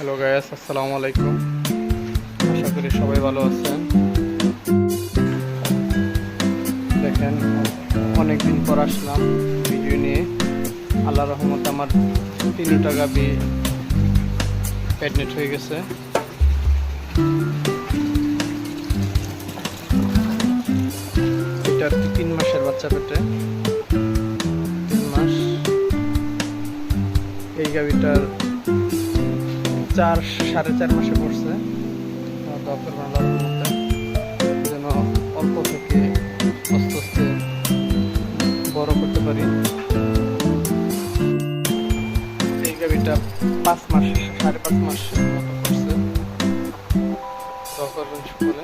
Hello guys, আসসালামু আলাইকুম। আশা করি সবাই ভালো আছেন। দেখেন, অনেকদিন পর আসলাম ভিডিও নিয়ে। আল্লাহ রহমত আমার 3টা গাভী প্রেগনেন্ট হয়ে গেছে। এটা 3 মাসের বাচ্চা পেটে, 3 মাস। এই গাভীটার 4-4.5 মাসে পড়ছে। দোয়া করবেন আল্লাহর রহমতে যেন অল্প থেকে আস্তে আস্তে বড় করতে পারি। এই গাভীটা 5 মাস, 5.5 মাস মতো পড়ছে। দোয়া করবেন সকলে।